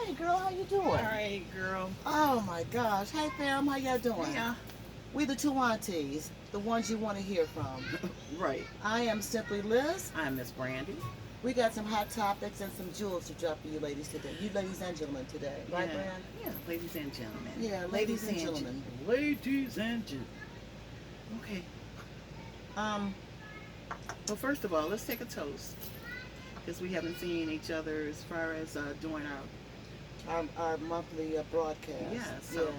Hey girl, how you doing? All right, girl. Oh my gosh. Hey fam, how y'all doing? Yeah. We the two aunties, the ones you want to hear from. Right. I am Simply Liz. I'm Miss Brandy. We got some hot topics and some jewels to drop for you ladies today. You ladies and gentlemen today. Right, Yeah. Brand? Yeah, ladies and gentlemen. Yeah, ladies and gentlemen. Ladies and gentlemen. Okay. Um, Well, first of all, let's take a toast because we haven't seen each other as far as doing our monthly broadcast. yeah. So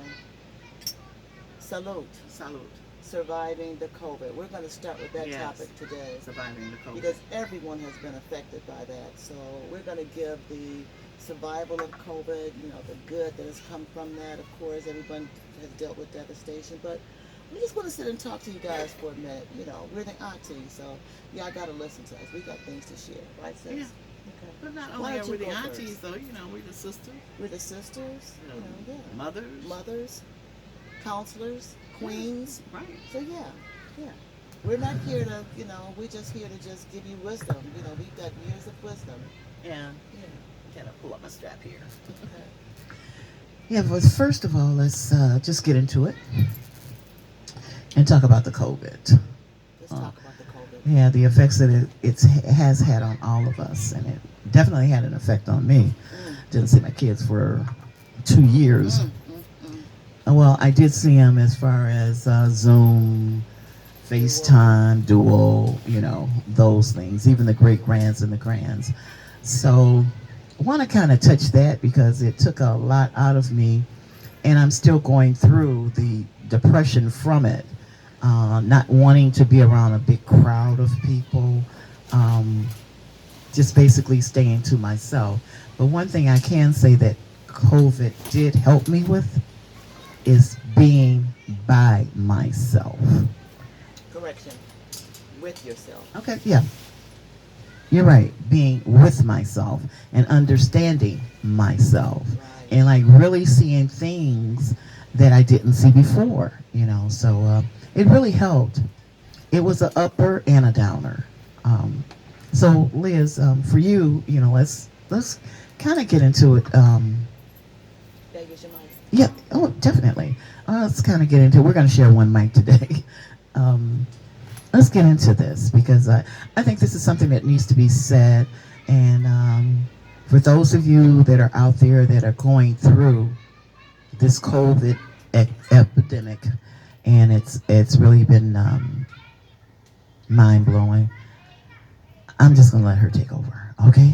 Salute. salute. Surviving the COVID. We're going to start with that Yes. topic today. Surviving the COVID. Because everyone has been affected by that. So we're going to give the survival of COVID, the good that has come from that. Of course, everyone has dealt with devastation, but we just want to sit and talk to you guys for a minute. We're the aunties, so y'all got to listen to us. We got things to share, right, sis? Yeah. Okay. But not Why only don't are we you the go aunties, first? though, we're the sisters, We're the sisters, yeah. mothers. Mothers, counselors, queens. Right. So yeah. We're not here to, we're just here to just give you wisdom. We've got years of wisdom. Yeah. Yeah. Gotta pull up my strap here. Okay. Yeah, but first of all, let's just get into it and talk about the COVID. Let's talk about the COVID. Yeah, the effects that it has had on all of us, and it definitely had an effect on me. Didn't see my kids for 2 years. Well, I did see them as far as Zoom, FaceTime, Duo, those things, even the great grands and the grands. So I want to kind of touch that because it took a lot out of me, and I'm still going through the depression from it. Not wanting to be around a big crowd of people, um, just basically staying to myself. But one thing I can say that COVID did help me with is being by myself. Correction. With yourself. Okay, yeah, you're right. Being with myself and understanding myself, Right. and like really seeing things that I didn't see before. So it really helped. It was an upper and a downer. Um, so Liz, for you, let's kind of get into it. Vegas, your mic. Yeah, oh, definitely. Let's kind of get into it. We're going to share one mic today. Um, let's get into this because I think this is something that needs to be said. And for those of you that are out there that are going through this COVID epidemic, and it's really been mind blowing. I'm just gonna let her take over, okay?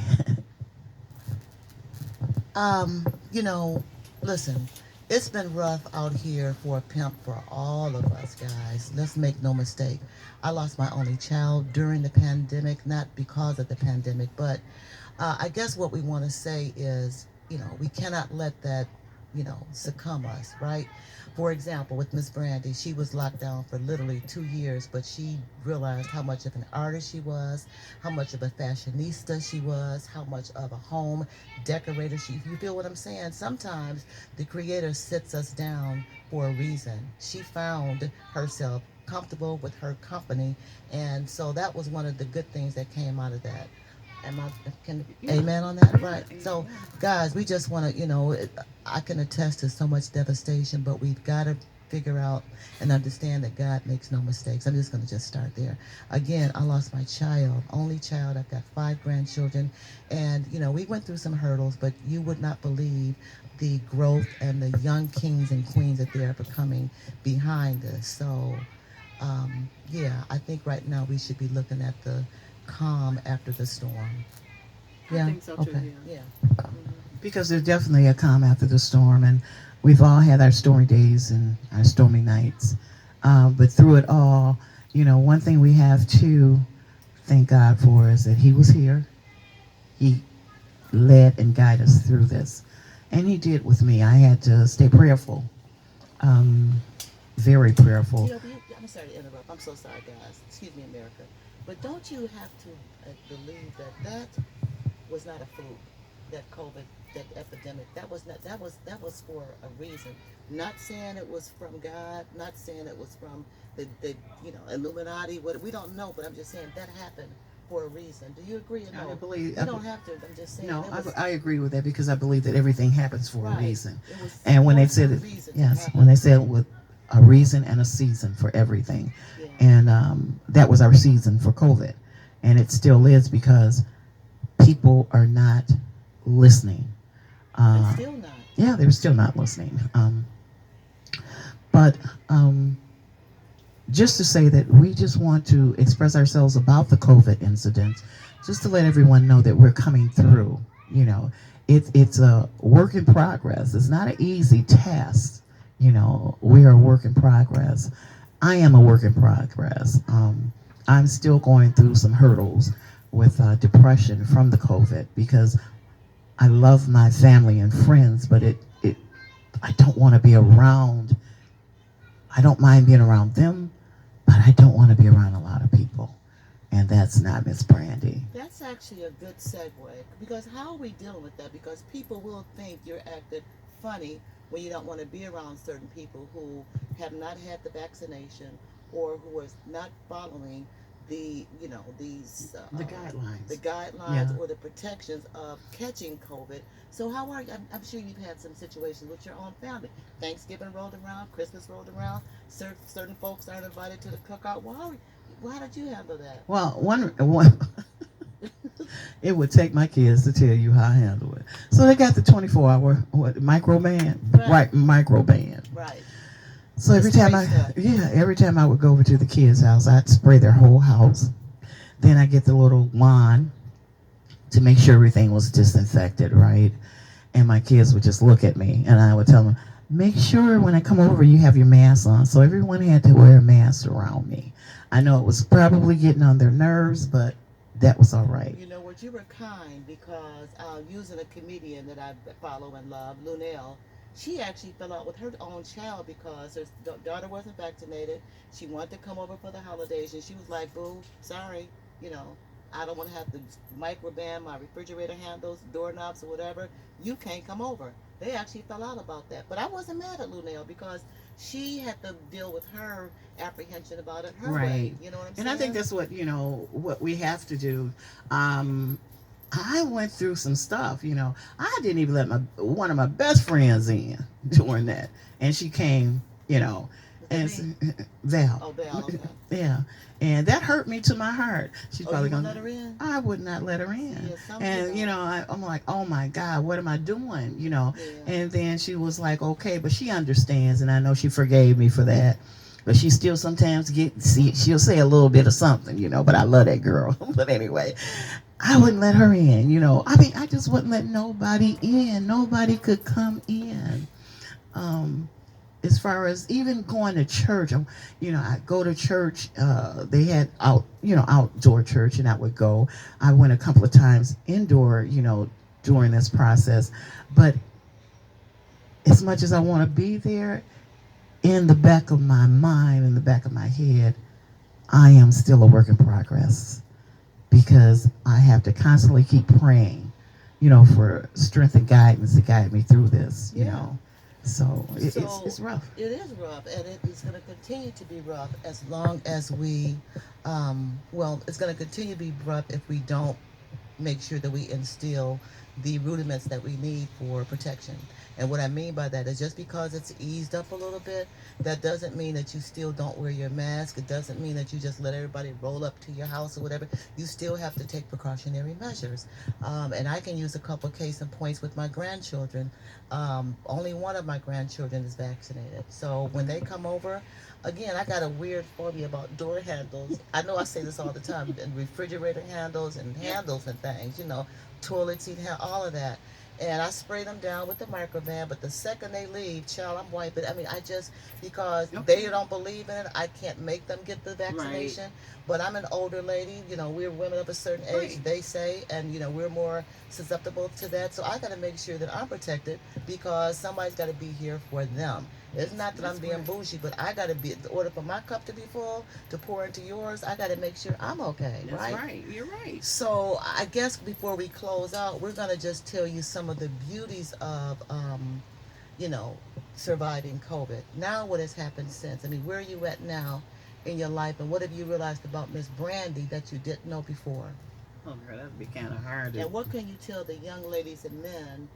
Um, you know, Listen, it's been rough out here for a pimp for all of us, guys. Let's make no mistake. I lost my only child during the pandemic, not because of the pandemic, but I guess what we want to say is, we cannot let that, succumb us, right? For example, with Miss Brandy, she was locked down for literally 2 years, but she realized how much of an artist she was, how much of a fashionista she was, how much of a home decorator she. You feel what I'm saying? Sometimes the Creator sits us down for a reason. She found herself comfortable with her company, and so that was one of the good things that came out of that. Am I can Yeah. amen on that? Yeah. Right. So, Amen. guys, we just want to, I can attest to so much devastation, but we've got to figure out and understand that God makes no mistakes. I'm just going to just start there. Again, I lost my child, only child. I've got 5 grandchildren, and we went through some hurdles, but you would not believe the growth and the young kings and queens that they are becoming behind us. So, yeah, I think right now we should be looking at the calm after the storm. I Yeah. think so too. Okay. Yeah. Yeah. Because there's definitely a calm after the storm, and we've all had our stormy days and our stormy nights. But through it all, one thing we have to thank God for is that He was here. He led and guided us through this. And He did with me. I had to stay prayerful, um, very prayerful. I'm sorry to interrupt. I'm so sorry, guys. Excuse me, America. But don't you have to believe that was not a fluke? That COVID, that epidemic, that was for a reason. Not saying it was from God. Not saying it was from the Illuminati. What we don't know, but I'm just saying that happened for a reason. Do you agree or I no? believe. You don't have to. I'm just saying. No, it was, I agree with that because I believe that everything happens for a right. reason. It was And when they supposed said for a it, reason to yes, happen. when they said with a reason and a season for everything, Yeah. and that was our season for COVID, and it still is because people are not listening. And Uh, still not. yeah, they're still not listening. But just to say that we just want to express ourselves about the COVID incident, just to let everyone know that we're coming through. You know, it's a work in progress. It's not an easy task. You know, we are a work in progress. I am a work in progress. I'm still going through some hurdles with depression from the COVID because I love my family and friends, but it I don't want to be around. I don't mind being around them, but I don't want to be around a lot of people, and that's not Miss Brandy. That's actually a good segue because how are we dealing with that? Because people will think you're acting funny when you don't want to be around certain people who have not had the vaccination or who are not following the these The the guidelines. guidelines Yeah. or the protections of catching COVID. So how are you? I'm sure you've had some situations with your own family. Thanksgiving rolled around, Christmas rolled around. Certain folks aren't invited to the cookout. How did you handle that? Well, one it would take my kids to tell you how I handle it. So they got the 24-hour micro band, Right. right? Micro band. Right. So The every time spray stuff. every time I would go over to the kids' house, I'd spray their whole house. Then I get the little wand to make sure everything was disinfected, right? And my kids would just look at me, and I would tell them, make sure when I come over you have your mask on. So everyone had to wear a mask around me. I know it was probably getting on their nerves, but that was all right. You know what? You were kind because using a comedian that I follow and love, Lunel, she actually fell out with her own child because her daughter wasn't vaccinated. She wanted to come over for the holidays, and she was like, "Boo, sorry, you know, I don't want to have to microban my refrigerator handles, doorknobs, or whatever. You can't come over." They actually fell out about that, but I wasn't mad at Lunel because she had to deal with her apprehension about it her way. Right. You know what I'm And saying? I think that's what, what we have to do. Um, I went through some stuff, I didn't even let one of my best friends in during that. And she came, and Was it Val. Oh, Val, okay. Yeah. And that hurt me to my heart. She's Oh, probably you won't going let her in? I would not let her in. Yeah, some And, people. I'm like, oh my God, what am I doing? Yeah. And then she was like, okay, but she understands. And I know she forgave me for that. But she still sometimes she'll say a little bit of something, but I love that girl. But anyway, I wouldn't let her in, I mean, I just wouldn't let nobody in. Nobody could come in. Um, as far as even going to church, I go to church. They had outdoor church, and I would go. I went a couple of times indoor, during this process. But as much as I want to be there, in the back of my mind, in the back of my head, I am still a work in progress because I have to constantly keep praying, for strength and guidance to guide me through this, Yeah. So, So it's rough. it is rough, and it is going to continue to be rough as long as we, it's going to continue to be rough if we don't make sure that we instill the rudiments that we need for protection. And what I mean by that is just because it's eased up a little bit, that doesn't mean that you still don't wear your mask. It doesn't mean that you just let everybody roll up to your house or whatever. You still have to take precautionary measures. And I can use a couple case in points with my grandchildren. Only one of my grandchildren is vaccinated. So when they come over, again, I got a weird phobia about door handles. I know I say this all the time, and refrigerator handles and handles and things, toilet seat, all of that. And I spray them down with the microban, but the second they leave, child, I'm wiping. I mean, because they don't believe in it, I can't make them get the vaccination. But I'm an older lady, we're women of a certain age, Right. they say, and, we're more susceptible to that. So I got to make sure that I'm protected because somebody's got to be here for them. It's not that I'm being right. bougie, but I got to be, in order for my cup to be full, to pour into yours, I got to make sure I'm okay, That's right? right. You're right. So I guess before we close out, we're gonna just tell you some of the beauties of, you know, surviving COVID. Now, what has happened since? I mean, where are you at now in your life, and what have you realized about Miss Brandy that you didn't know before? Oh, girl, that'd be kind of hard. And what can you tell the young ladies and men,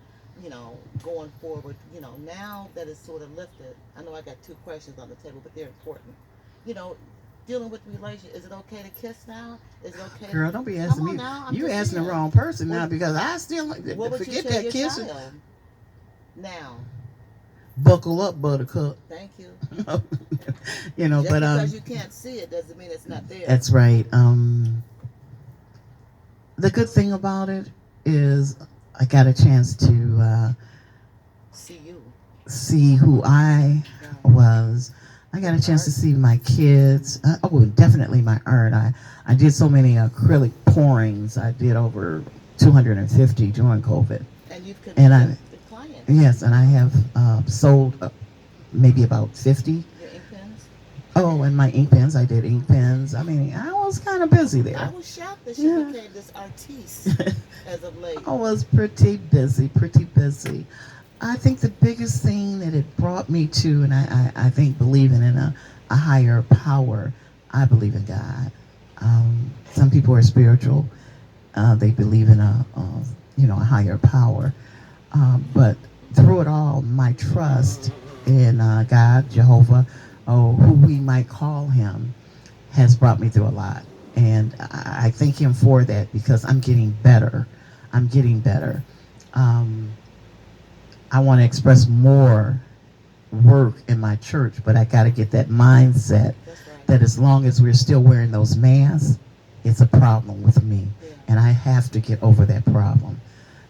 going forward, now that it's sort of lifted? I know I got two questions on the table, but they're important. You know, dealing with relation, is it okay to kiss now? Is it okay? Girl, don't be Come asking on me. now, I'm You just asking the saying. wrong person now What- because I still What would you forget tell that your kissing. child now? Buckle up, Buttercup. Thank you. Just but because you can't see it doesn't mean it's not there. that's right. The good thing about it is I got a chance to See you. see who I Yeah. was. I got a chance to see my kids. Definitely my art. I did so many acrylic pourings. I did over 250 during COVID. And you've And I- convinced the client. Yes, and I have sold maybe about 50. Your ink pens. Oh, and my ink pens. I did ink pens. I mean, I was kind of busy I there. was shocked that she Yeah. became this artiste as of late. I was pretty busy, pretty busy. I think the biggest thing that it brought me to, and I think believing in a higher power, I believe in God. Some people are spiritual. They believe in a higher power. But through it all, my trust in God, Jehovah, or who we might call him, has brought me through a lot. And I thank him for that because I'm getting better. I'm getting better. I want to express more work in my church, but I got to get that mindset That's right. that as long as we're still wearing those masks, it's a problem with me. Yeah. And I have to get over that problem.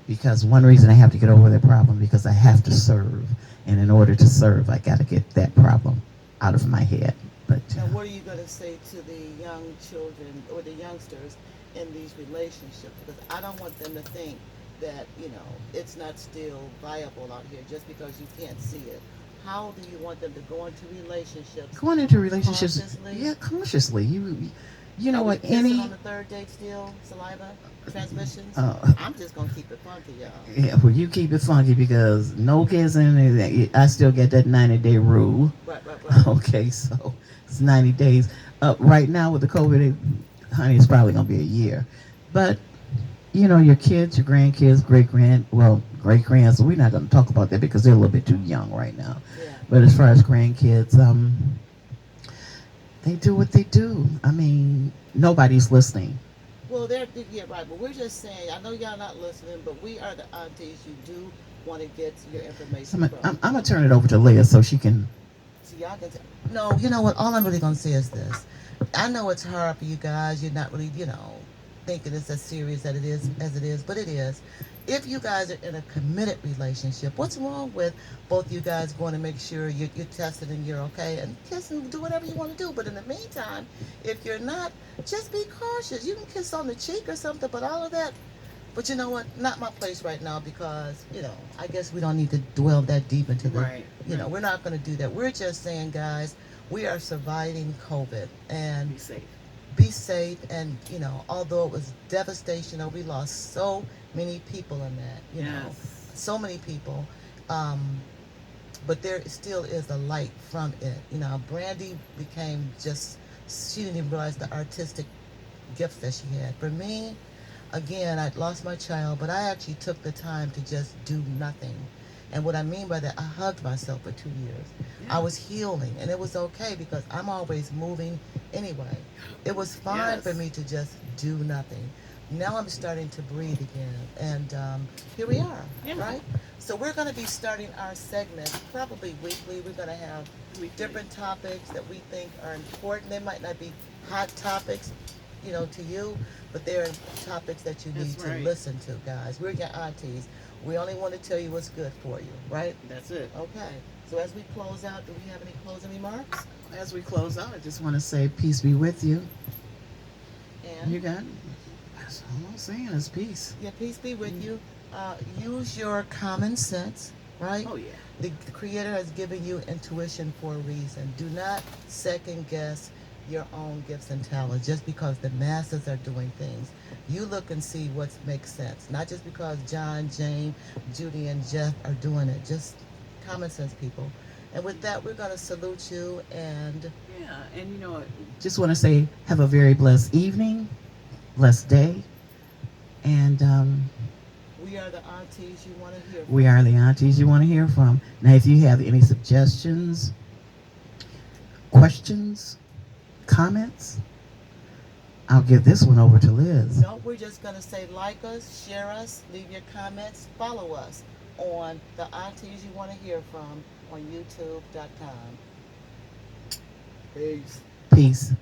Because one reason I have to get over that problem because I have to serve. And in order to serve, I got to get that problem out of my head. But Now, what are you going to say to the young children or the youngsters in these relationships? Because I don't want them to think that, it's not still viable out here just because you can't see it. How do you want them to go into relationships? going into relationships, Consciously? yeah, consciously. You know Are we what? kissing on the third date still? Saliva? Transmissions? Uh, I'm just going to keep it funky, y'all. Yeah, well, you keep it funky because no kissing. I still get that 90-day rule. Right, right, right. Okay, so it's 90 days. Right now with the COVID, honey, it's probably gonna be a year. But your kids, your grandkids, great grands. We're not gonna talk about that because they're a little bit too young right now. Yeah. But as far as grandkids, they do what they do. I mean, nobody's listening. Well, yeah, right. But we're just saying, I know y'all not listening, but we are the aunties you do want to get your So information I'm from. gonna turn it over to Leah so she can. So y'all can no, you know what? All I'm really going to say is this. I know it's hard for you guys. You're not really, thinking it's as serious as it is, but it is. If you guys are in a committed relationship, what's wrong with both you guys going to make sure you're tested and you're okay and kiss and do whatever you want to do? But in the meantime, if you're not, just be cautious. You can kiss on the cheek or something, but all of that. But you know what? Not my place right now because, I guess we don't need to dwell that deep into the, Right. we're not going to do that. We're just saying, guys, we are surviving COVID and Be safe. be safe. And, although it was devastation, we lost so many people in that, Yes. so many people. But there still is a light from it. Brandy became she didn't even realize the artistic gifts that she had. For me, again, I lost my child, but I actually took the time to just do nothing. And what I mean by that, I hugged myself for 2 years. Yeah. I was healing, and it was okay because I'm always moving anyway. It was fine Yes. for me to just do nothing. Now I'm starting to breathe again, and here we are, Yeah. right? So we're going to be starting our segment probably weekly. We're going to have Weekly. different topics that we think are important. They might not be hot topics, to you, but they're topics that you need That's to right. listen to, guys. We're your aunties. We only want to tell you what's good for you, right? That's it. Okay. So as we close out, do we have any closing remarks? As we close out, I just want to say peace be with you. And You got it. That's all I'm saying is peace. yeah, peace be with you. Use your common sense, right? Oh, yeah. The Creator has given you intuition for a reason. Do not second guess your own gifts and talents just because the masses are doing things. You look and see what makes sense. Not just because John, Jane, Judy, and Jeff are doing it. Just common sense, people. And with that, we're going to salute you and Yeah. And you know what? Just want to say have a very blessed evening, blessed day, And We are the aunties you want to hear from. we are the aunties you want to hear from. Now, if you have any suggestions, questions, comments, I'll give this one over to Liz. No, we're just going to say like us, share us, leave your comments, follow us on the aunties you want to hear from on youtube.com. Peace. Peace.